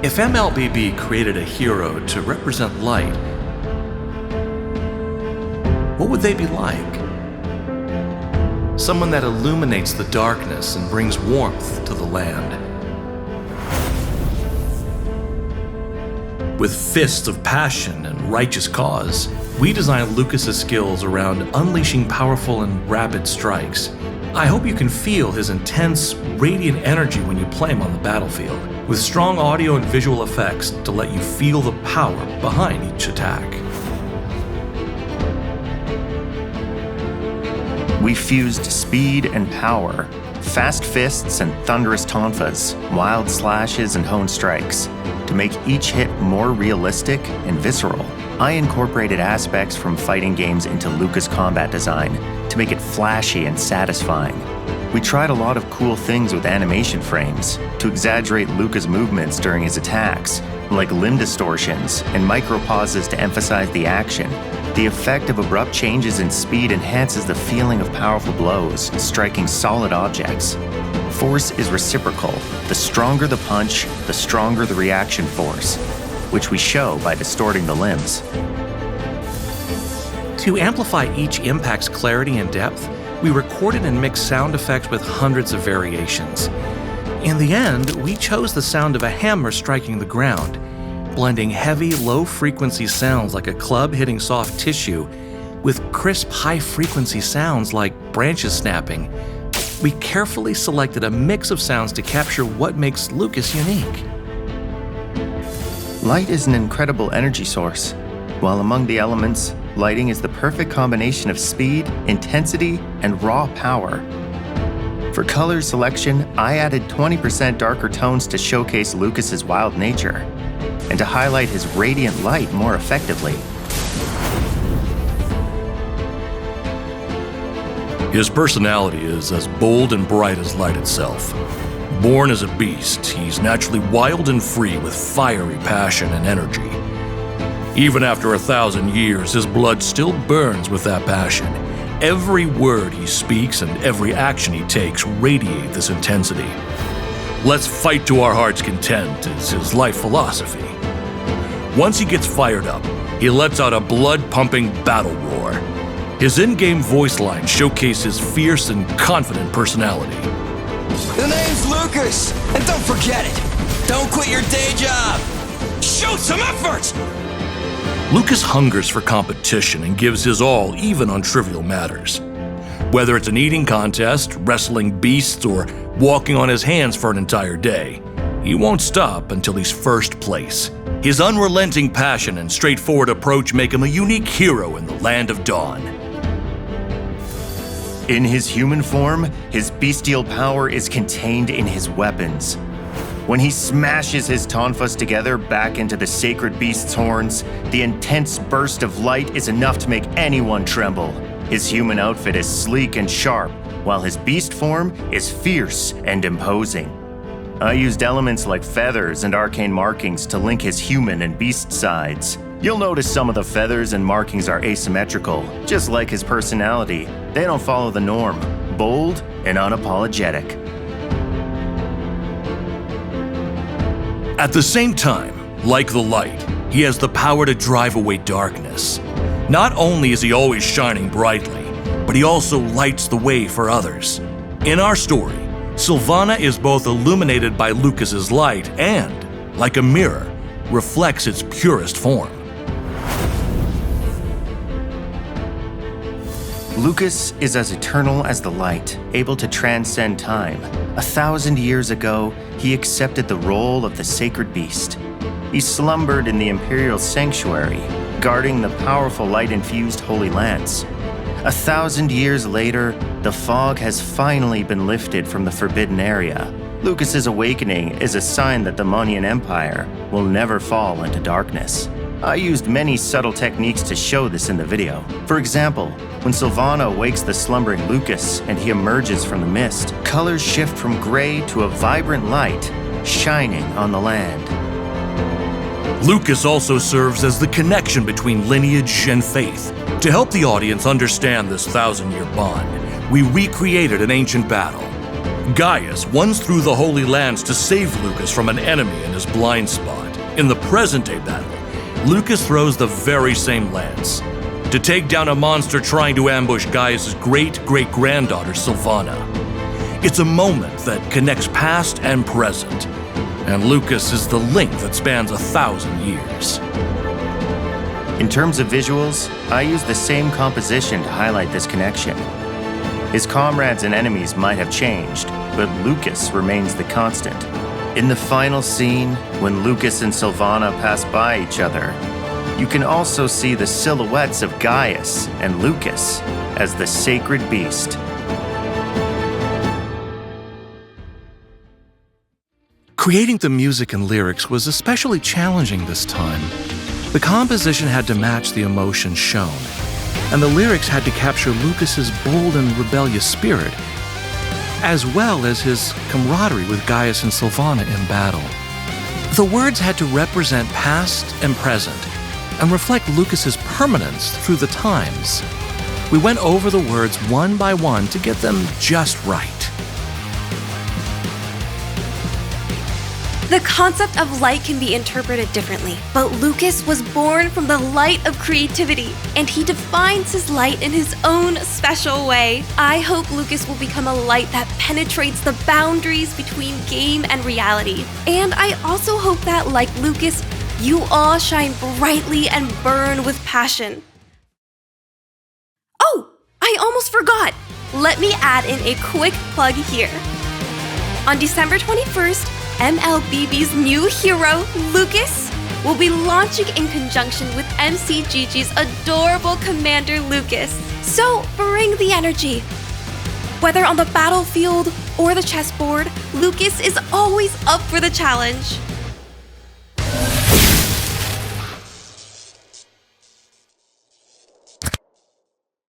If MLBB created a hero to represent light, what would they be like? Someone that illuminates the darkness and brings warmth to the land. With fists of passion and righteous cause, we designed Lucas's skills around unleashing powerful and rapid strikes. I hope you can feel his intense, radiant energy when you play him on the battlefield, with strong audio and visual effects to let you feel the power behind each attack. We fused speed and power, fast fists and thunderous tonfas, wild slashes and honed strikes. To make each hit more realistic and visceral, I incorporated aspects from fighting games into Lucas' combat design to make it flashy and satisfying. We tried a lot of cool things with animation frames to exaggerate Lucas' movements during his attacks, like limb distortions and micro pauses to emphasize the action. The effect of abrupt changes in speed enhances the feeling of powerful blows, striking solid objects. Force is reciprocal. The stronger the punch, the stronger the reaction force, which we show by distorting the limbs. To amplify each impact's clarity and depth, we recorded and mixed sound effects with hundreds of variations. In the end, we chose the sound of a hammer striking the ground, blending heavy, low-frequency sounds like a club hitting soft tissue with crisp, high-frequency sounds like branches snapping. We carefully selected a mix of sounds to capture what makes Lucas unique. Light is an incredible energy source. While among the elements, lighting is the perfect combination of speed, intensity, and raw power. For color selection, I added 20% darker tones to showcase Lucas's wild nature and to highlight his radiant light more effectively. His personality is as bold and bright as light itself. Born as a beast, he's naturally wild and free with fiery passion and energy. Even after 1,000 years, his blood still burns with that passion. Every word he speaks and every action he takes radiate this intensity. Let's fight to our heart's content is his life philosophy. Once he gets fired up, he lets out a blood-pumping battle roar. His in-game voice lines showcase his fierce and confident personality. The name's Lucas, and don't forget it. Don't quit your day job. Show some effort! Lucas hungers for competition and gives his all even on trivial matters. Whether it's an eating contest, wrestling beasts, or walking on his hands for an entire day, he won't stop until he's first place. His unrelenting passion and straightforward approach make him a unique hero in the land of Dawn. In his human form, his bestial power is contained in his weapons. When he smashes his tonfas together back into the sacred beast's horns, the intense burst of light is enough to make anyone tremble. His human outfit is sleek and sharp, while his beast form is fierce and imposing. I used elements like feathers and arcane markings to link his human and beast sides. You'll notice some of the feathers and markings are asymmetrical, just like his personality. They don't follow the norm, bold and unapologetic. At the same time, like the light, he has the power to drive away darkness. Not only is he always shining brightly, but he also lights the way for others. In our story, Sylvana is both illuminated by Lucas's light and, like a mirror, reflects its purest form. Lucas is as eternal as the light, able to transcend time. 1,000 years ago, he accepted the role of the sacred beast. He slumbered in the imperial sanctuary, guarding the powerful light-infused Holy Lance. 1,000 years later, the fog has finally been lifted from the forbidden area. Lucas's awakening is a sign that the Monian Empire will never fall into darkness. I used many subtle techniques to show this in the video. For example, when Sylvana wakes the slumbering Lucas and he emerges from the mist, colors shift from gray to a vibrant light, shining on the land. Lucas also serves as the connection between lineage and faith. To help the audience understand this 1,000-year bond, we recreated an ancient battle. Gaius once threw the Holy Lance to save Lucas from an enemy in his blind spot. In the present-day battle, Lukas throws the very same lance to take down a monster trying to ambush Gaius' great-great-granddaughter, Sylvana. It's a moment that connects past and present, and Lukas is the link that spans 1,000 years. In terms of visuals, I use the same composition to highlight this connection. His comrades and enemies might have changed, but Lukas remains the constant. In the final scene, when Lukas and Sylvana pass by each other, you can also see the silhouettes of Gaius and Lukas as the sacred beast. Creating the music and lyrics was especially challenging this time. The composition had to match the emotion shown, and the lyrics had to capture Lukas's bold and rebellious spirit, as well as his camaraderie with Gaius and Sylvana in battle. The words had to represent past and present, and reflect Lukas's permanence through the times. We went over the words one by one to get them just right. The concept of light can be interpreted differently, but Lukas was born from the light of creativity, and he defines his light in his own special way. I hope Lukas will become a light that penetrates the boundaries between game and reality. And I also hope that, like Lukas, you all shine brightly and burn with passion. Oh, I almost forgot. Let me add in a quick plug here. On December 21st, MLBB's new hero, Lukas, will be launching in conjunction with MC Gigi's adorable Commander Lukas. So bring the energy. Whether on the battlefield or the chessboard, Lukas is always up for the challenge.